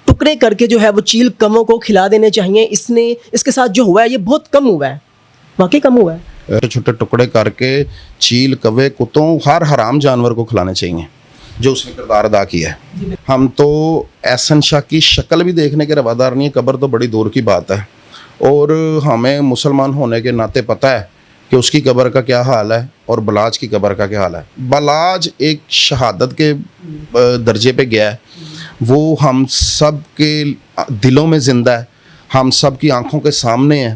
ٹکڑے کر کے جو ہے وہ چیل کموں کو کھلا دینے چاہیے. اس کے ساتھ جو ہوا ہے یہ بہت کم ہوا ہے, واقعی کم ہوا ہے. چھوٹے چھوٹے ٹکڑے کر کے چیل کوے کتوں ہر حرام جانور کو کھلانے چاہیے جو اس نے کردار ادا کیا ہے. ہم تو احسن شاہ کی شکل بھی دیکھنے کے روادار نہیں ہیں, قبر تو بڑی دور کی بات ہے. اور ہمیں مسلمان ہونے کے ناطے پتہ ہے کہ اس کی قبر کا کیا حال ہے اور بلاج کی قبر کا کیا حال ہے. بلاج ایک شہادت کے درجے پہ گیا ہے, وہ ہم سب کے دلوں میں زندہ ہے, ہم سب کی آنکھوں کے سامنے ہے.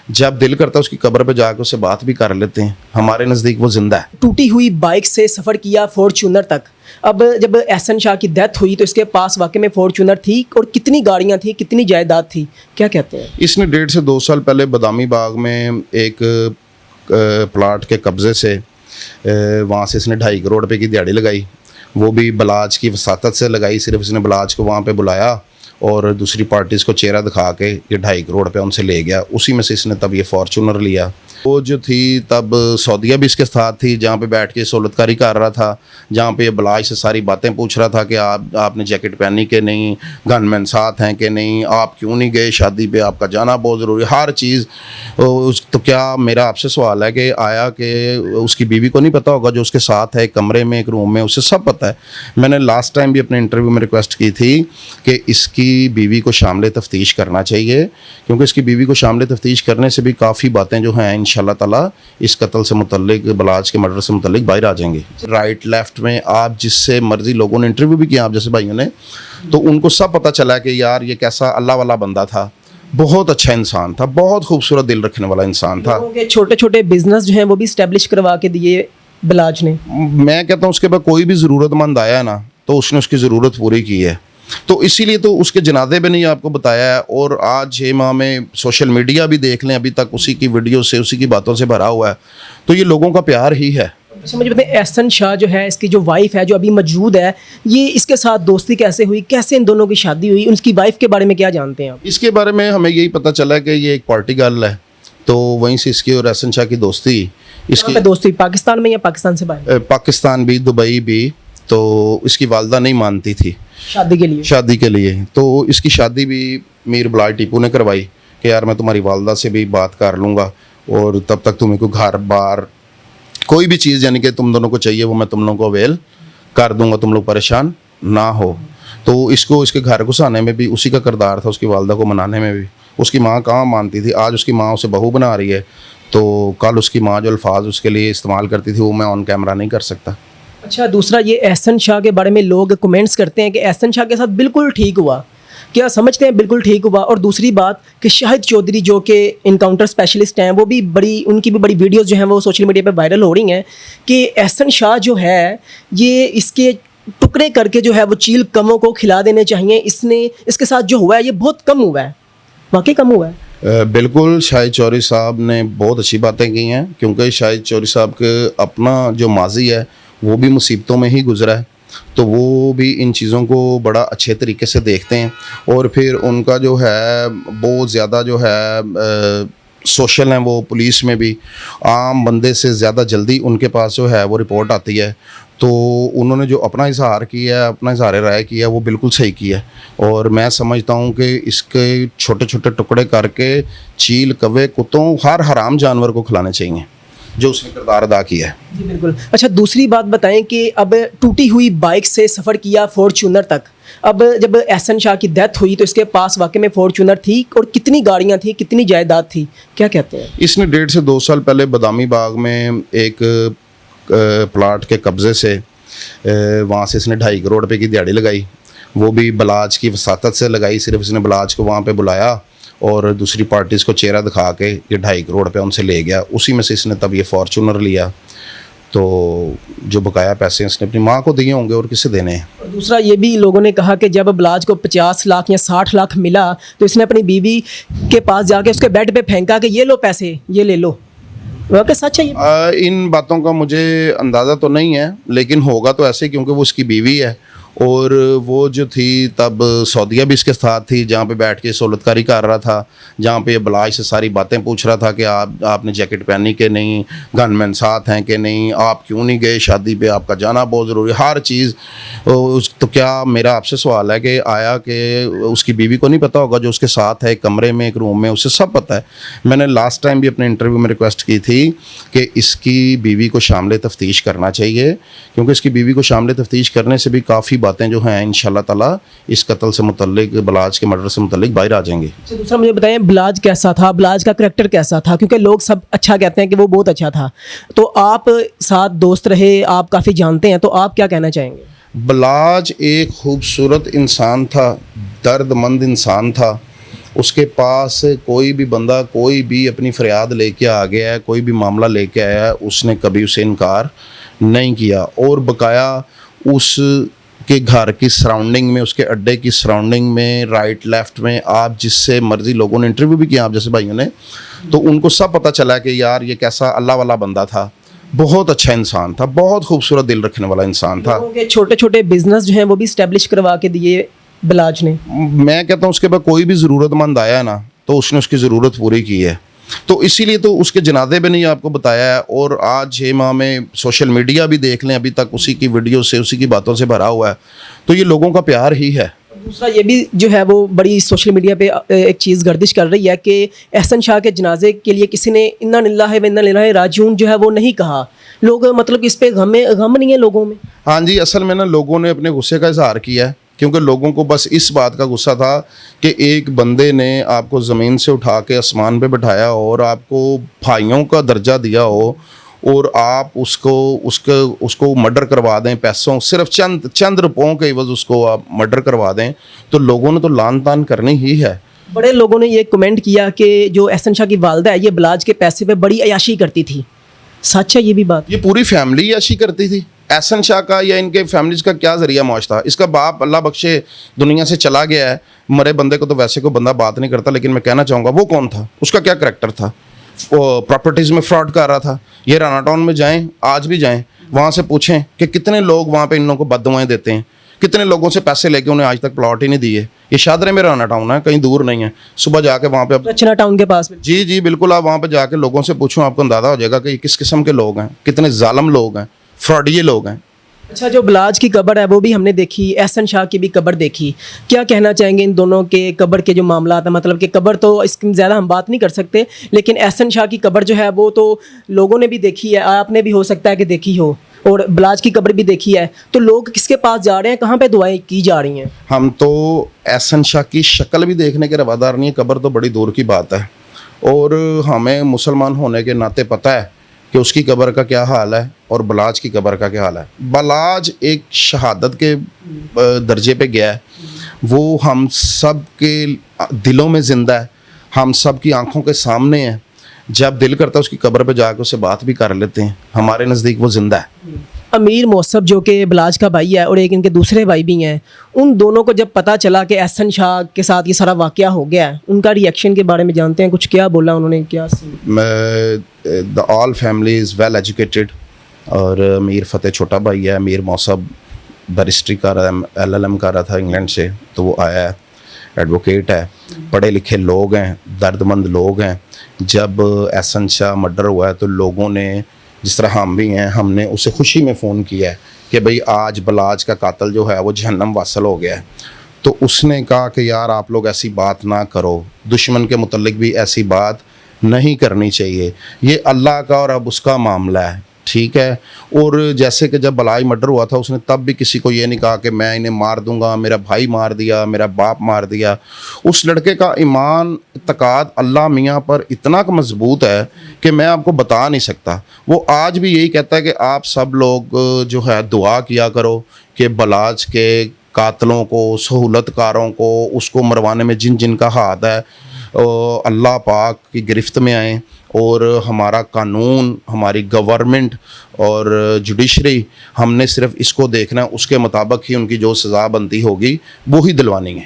جب دل کرتا ہے اس کی قبر پہ جا کے اس سے بات بھی کر لیتے ہیں, ہمارے نزدیک وہ زندہ ہے. ٹوٹی ہوئی بائک سے سفر کیا فارچونر تک. اب جب احسن شاہ کی ڈیتھ ہوئی تو اس کے پاس واقعی میں فارچونر تھی اور کتنی گاڑیاں تھیں, کتنی جائیداد تھی, کیا کہتے ہیں؟ اس نے 1.5 سے 2 سال پہلے بادامی باغ میں ایک پلاٹ کے قبضے سے وہاں سے اس نے 2.5 کروڑ روپے کی دیہڑی لگائی. وہ بھی بلاج کی وساطت سے لگائی. صرف اس نے بلاج کو وہاں پہ بلایا اور دوسری پارٹیز کو چہرہ دکھا کے یہ 2.5 کروڑ روپے ان سے لے گیا. اسی میں سے اس نے تب یہ فارچونر لیا. وہ جو تھی تب سعودیہ بھی اس کے ساتھ تھی, جہاں پہ بیٹھ کے سہولت کاری کر رہا تھا, جہاں پہ یہ بلاج سے ساری باتیں پوچھ رہا تھا کہ آپ نے جیکٹ پہنی کہ نہیں, گن مین ساتھ ہیں کہ نہیں, آپ کیوں نہیں گئے شادی پہ, آپ کا جانا بہت ضروری, ہر چیز. تو کیا میرا آپ سے سوال ہے کہ آیا کہ اس کی بیوی کو نہیں پتہ ہوگا جو اس کے ساتھ ہے ایک کمرے میں, ایک روم میں, اسے سب پتہ ہے. میں نے لاسٹ ٹائم بھی اپنے انٹرویو میں ریکویسٹ کی تھی کہ اس کی بیوی کو شامل تفتیش کرنا چاہیے, کیونکہ اس کی بیوی کو شامل تفتیش کرنے سے بھی کافی باتیں جو ہیں انشاءاللہ تعالیٰ اس قتل سے متعلق, بلاج کے مرڈر سے متعلق باہر آ جائیں گے. رائٹ لیفٹ میں آپ جس سے مرضی لوگوں نے انٹرویو بھی کیا, آپ جیسے بھائیوں نے, تو ان کو سب پتہ چلا کہ یار یہ کیسا اللہ والا بندہ تھا, بہت اچھا انسان تھا, بہت خوبصورت دل رکھنے والا انسان تھا. چھوٹے چھوٹے بزنس جو ہیں وہ بھی اسٹیبلش کروا کے دیے بلاج نے. میں کہتا ہوں اس کے بعد کوئی بھی ضرورت مند آیا نا تو اس نے اس کی ضرورت پوری کی ہے. تو اسی لیے تو اس کے جنازے پہ نہیں آپ کو بتایا ہے. اور آج 6 ماہ میں سوشل میڈیا بھی دیکھ لیں, ابھی تک اسی کی ویڈیو سے, اسی کی باتوں سے بھرا ہوا ہے. تو یہ لوگوں کا پیار ہی ہے. اچھا مجھے بتائیں, احسن شاہ جو ہے اس کی جو وائف ہے جو ابھی موجود ہے, یہ اس کے ساتھ دوستی کیسے ہوئی, کیسے ان دونوں کی شادی ہوئی, ان کی وائف کے بارے میں کیا جانتے ہیں آپ؟ اس کے بارے میں ہمیں یہی پتہ چلا کہ یہ ایک پارٹی گرل ہے, تو وہیں سے اس کی اور احسن شاہ کی دوستی. اس کی دوستی پاکستان میں یا پاکستان سے باہر؟ پاکستان بھی, دبئی بھی. تو اس کی والدہ نہیں مانتی تھی شادی کے لیے, تو اس کی شادی بھی میر بلاج ٹیپو نے کروائی کہ یار میں تمہاری والدہ سے بھی بات کر لوں گا, اور تب تک تمہیں کو گھر بار کوئی بھی چیز یعنی کہ تم دونوں کو چاہیے وہ میں تم لوگوں کو اویل کر دوں گا, تم لوگ پریشان نہ ہو. تو اس کو اس کے گھر گھسانے میں بھی اسی کا کردار تھا, اس کی والدہ کو منانے میں بھی. اس کی ماں کہاں مانتی تھی, آج اس کی ماں اسے بہو بنا رہی ہے, تو کل اس کی ماں جو الفاظ اس کے لیے استعمال کرتی تھی وہ میں آن کیمرہ نہیں کر سکتا. اچھا دوسرا, یہ احسن شاہ کے بارے میں لوگ کمنٹس کرتے ہیں کہ احسن شاہ کے ساتھ بالکل ٹھیک ہوا, کیا سمجھتے ہیں بالکل ٹھیک ہوا؟ اور دوسری بات کہ شاہد چودھری جو کہ انکاؤنٹر اسپیشلسٹ ہیں, وہ بھی ان کی بھی بڑی ویڈیوز جو ہیں وہ سوشل میڈیا پہ وائرل ہو رہی ہیں کہ احسن شاہ جو ہے یہ اس کے ٹکڑے کر کے جو ہے وہ چیل کموں کو کھلا دینے چاہیے. اس کے ساتھ جو ہوا ہے یہ بہت کم ہوا ہے, واقعی کم ہوا ہے. بالکل شاہد چودھری صاحب نے بہت اچھی باتیں کی ہیں, کیونکہ شاہد چودھری صاحب کے اپنا جو ماضی ہے وہ بھی مصیبتوں میں ہی گزرا ہے, تو وہ بھی ان چیزوں کو بڑا اچھے طریقے سے دیکھتے ہیں. اور پھر ان کا جو ہے بہت زیادہ جو ہے سوشل ہیں, وہ پولیس میں بھی عام بندے سے زیادہ جلدی ان کے پاس جو ہے وہ رپورٹ آتی ہے. تو انہوں نے جو اپنا اظہار کیا ہے, اپنا اظہار رائے کیا ہے, وہ بالکل صحیح کیا ہے. اور میں سمجھتا ہوں کہ اس کے چھوٹے چھوٹے ٹکڑے کر کے چیل کوے کتوں ہر حرام جانور کو کھلانے چاہیے جو اس نے کردار ادا کیا ہے. جی بالکل. اچھا دوسری بات بتائیں کہ اب ٹوٹی ہوئی بائک سے سفر کیا فارچونر تک. اب جب احسن شاہ کی ڈیتھ ہوئی تو اس کے پاس واقعی میں فارچونر تھی اور کتنی گاڑیاں تھیں, کتنی جائیداد تھی, کیا کہتے ہیں؟ اس نے 1.5 سے 2 سال پہلے بادامی باغ میں ایک پلاٹ کے قبضے سے وہاں سے اس نے 2.5 کروڑ روپے کی دیہڑی لگائی. وہ بھی بلاج کی وساطت سے لگائی. صرف اس نے بلاج کو وہاں پہ بلایا اور دوسری پارٹیز کو چہرہ دکھا کے یہ 2.5 کروڑ روپے ان سے لے گیا. اسی میں سے اس نے تب یہ فارچونر لیا. تو جو بقایا پیسے اس نے اپنی ماں کو دیے ہوں گے اور کسے دینے ہیں. اور دوسرا یہ بھی لوگوں نے کہا کہ جب بلاج کو 50 لاکھ یا 60 لاکھ ملا تو اس نے اپنی بیوی کے پاس جا کے اس کے بیڈ پہ پھینکا کہ یہ لو پیسے, یہ لے لو. واقعی سچ ہے یہ؟ ان باتوں کا مجھے اندازہ تو نہیں ہے, لیکن ہوگا تو ایسے کیونکہ وہ اس کی بیوی ہے اور وہ جو تھی تب سعودیہ بھی اس کے ساتھ تھی, جہاں پہ بیٹھ کے سہولت کاری کر رہا تھا, جہاں پہ بلاج سے ساری باتیں پوچھ رہا تھا کہ آپ نے جیکٹ پہنی کہ نہیں, گن مین ساتھ ہیں کہ نہیں, آپ کیوں نہیں گئے شادی پہ, آپ کا جانا بہت ضروری, ہر چیز. تو کیا میرا آپ سے سوال ہے کہ آیا کہ اس کی بیوی کو نہیں پتہ ہوگا جو اس کے ساتھ ہے ایک کمرے میں, ایک روم میں, اسے سب پتہ ہے. میں نے لاسٹ ٹائم بھی اپنے انٹرویو میں ریکویسٹ کی تھی کہ اس کی بیوی کو شامل تفتیش کرنا چاہیے, کیونکہ اس کی بیوی کو شامل تفتیش کرنے سے بھی کافی باتیں جو ہیں انشاءاللہ تعالیٰ اس قتل سے متعلق, بلاج کے مرڈر سے متعلق باہر آ جائیں گے. دوسرا مجھے بتائیں بلاج کیسا تھا, بلاج کا کریکٹر کیسا تھا, کیونکہ لوگ سب اچھا کہتے ہیں کہ وہ بہت اچھا تھا, تو آپ ساتھ دوست رہے, آپ کافی جانتے ہیں, تو آپ کیا کہنا چاہیں گے؟ بلاج ایک خوبصورت انسان تھا, درد مند انسان تھا. اس کے پاس کوئی بھی بندہ کوئی بھی اپنی فریاد لے کے آ گیا ہے, کوئی بھی معاملہ لے کے آیا ہے, اس نے کبھی اسے انکار نہیں کیا. اور بقایا اس کے گھر کی سراؤنڈنگ میں, اس کے اڈے کی سراؤنڈنگ میں, رائٹ لیفٹ میں, آپ جس سے مرضی لوگوں نے انٹرویو بھی کیا آپ جیسے بھائیوں نے, تو ان کو سب پتہ چلا کہ یار یہ کیسا اللہ والا بندہ تھا, بہت اچھا انسان تھا, بہت خوبصورت دل رکھنے والا انسان تھا. چھوٹے چھوٹے بزنس جو ہیں وہ بھی اسٹیبلش کروا کے دیے بلاج نے. میں کہتا ہوں اس کے بعد کوئی بھی ضرورت مند آیا نا تو اس نے اس کی ضرورت پوری کی ہے, تو اسی لیے تو اس کے جنازے میں نہیں آپ کو بتایا ہے. اور آج 6 ماہ میں سوشل میڈیا بھی دیکھ لیں, ابھی تک اسی کی ویڈیو سے, اسی کی باتوں سے بھرا ہوا ہے, تو یہ لوگوں کا پیار ہی ہے. دوسرا یہ بھی جو ہے وہ بڑی سوشل میڈیا پہ ایک چیز گردش کر رہی ہے کہ احسن شاہ کے جنازے کے لیے کسی نے انا للہ و انا الیہ راجعون جو ہے وہ نہیں کہا. لوگ مطلب اس پہ غم نہیں ہے لوگوں میں. ہاں جی, اصل میں نا لوگوں نے اپنے غصے کا اظہار کیا ہے, کیونکہ لوگوں کو بس اس بات کا غصہ تھا کہ ایک بندے نے آپ کو زمین سے اٹھا کے آسمان پہ بٹھایا اور آپ کو بھائیوں کا درجہ دیا ہو, اور آپ اس کو مرڈر کروا دیں پیسوں, صرف چند روپوں کے عوض اس کو آپ مرڈر کروا دیں, تو لوگوں نے تو لان تان کرنی ہی ہے. بڑے لوگوں نے یہ کمنٹ کیا کہ جو احسن شاہ کی والدہ ہے یہ بلاج کے پیسے پہ بڑی عیاشی کرتی تھی. سچ ہے یہ بھی بات؟ یہ پوری فیملی عیاشی کرتی تھی. احسن شاہ کا یا ان کے فیملیز کا کیا ذریعہ معاش تھا؟ اس کا باپ اللہ بخشے دنیا سے چلا گیا ہے, مرے بندے کو تو ویسے کوئی بندہ بات نہیں کرتا, لیکن میں کہنا چاہوں گا وہ کون تھا, اس کا کیا کریکٹر تھا. وہ پراپرٹیز میں فراڈ کر رہا تھا. یہ رانا ٹاؤن میں جائیں, آج بھی جائیں, وہاں سے پوچھیں کہ کتنے لوگ وہاں پہ ان لوگوں کو بد دعائیں دیتے ہیں, کتنے لوگوں سے پیسے لے کے انہیں آج تک پلاٹ ہی نہیں دیے. یہ شادرے میں رانا ٹاؤن ہے, کہیں دور نہیں ہے. صبح جا کے وہاں پہ رچنا ٹاؤن کے پاس. جی بالکل, آپ وہاں پہ جا کے لوگوں سے پوچھوں, آپ کو اندازہ ہو جائے گا کہ یہ کس قسم کے لوگ ہیں, کتنے ظالم لوگ ہیں, فراڈیے لوگ ہیں. اچھا, جو بلاج کی قبر ہے وہ بھی ہم نے دیکھی, احسن شاہ کی بھی قبر دیکھی. کیا کہنا چاہیں گے ان دونوں کے قبر کے جو معاملات ہیں؟ مطلب کہ قبر تو اس کی زیادہ ہم بات نہیں کر سکتے, لیکن احسن شاہ کی قبر جو ہے وہ تو لوگوں نے بھی دیکھی ہے, آپ نے بھی ہو سکتا ہے کہ دیکھی ہو, اور بلاج کی قبر بھی دیکھی ہے. تو لوگ کس کے پاس جا رہے ہیں, کہاں پہ دعائیں کی جا رہی ہیں؟ ہم تو احسن شاہ کی شکل بھی دیکھنے کے روادار نہیں ہے, قبر تو بڑی دور کی بات ہے. اور ہمیں مسلمان ہونے کے ناطے پتہ ہے کہ اس کی قبر کا کیا حال ہے اور بلاج کی قبر کا کیا حال ہے. بلاج ایک شہادت کے درجے پہ گیا ہے, وہ ہم سب کے دلوں میں زندہ ہے, ہم سب کی آنکھوں کے سامنے ہے. جب دل کرتا ہے اس کی قبر پہ جا کے اس سے بات بھی کر لیتے ہیں, ہمارے نزدیک وہ زندہ ہے. امیر موصف جو کہ بلاج کا بھائی ہے اور ایک ان کے دوسرے بھائی بھی ہیں, ان دونوں کو جب پتہ چلا کہ احسن شاہ کے ساتھ یہ سارا واقعہ ہو گیا ہے, ان کا ری ایکشن کے بارے میں جانتے ہیں کچھ؟ کیا بولا انہوں نے, کیا؟ the all family is well educated. اور امیر فتح چھوٹا بھائی ہے, امیر موصف بیرسٹری کر رہا ہے, LLM کر رہا تھا انگلینڈ سے, تو وہ آیا ہے, ایڈوکیٹ ہے, پڑھے لکھے لوگ ہیں, درد مند لوگ ہیں. جب احسن شاہ مرڈر ہوا ہے تو لوگوں نے, جس طرح ہم بھی ہیں, ہم نے اسے خوشی میں فون کیا ہے کہ بھئی آج بلاج کا قاتل جو ہے وہ جہنم واصل ہو گیا ہے. تو اس نے کہا کہ یار آپ لوگ ایسی بات نہ کرو, دشمن کے متعلق بھی ایسی بات نہیں کرنی چاہیے, یہ اللہ کا اور اب اس کا معاملہ ہے, ٹھیک ہے. اور جیسے کہ جب بلاج مرڈر ہوا تھا اس نے تب بھی کسی کو یہ نہیں کہا کہ میں انہیں مار دوں گا, میرا بھائی مار دیا, میرا باپ مار دیا. اس لڑکے کا ایمان اعتقاد اللہ میاں پر اتنا مضبوط ہے کہ میں آپ کو بتا نہیں سکتا. وہ آج بھی یہی کہتا ہے کہ آپ سب لوگ جو ہے دعا کیا کرو کہ بلاج کے قاتلوں کو, سہولت کاروں کو, اس کو مروانے میں جن جن کا ہاتھ ہے, اللہ پاک کی گرفت میں آئیں, اور ہمارا قانون, ہماری گورنمنٹ اور جوڈیشری, ہم نے صرف اس کو دیکھنا ہے, اس کے مطابق ہی ان کی جو سزا بنتی ہوگی وہی دلوانی ہے.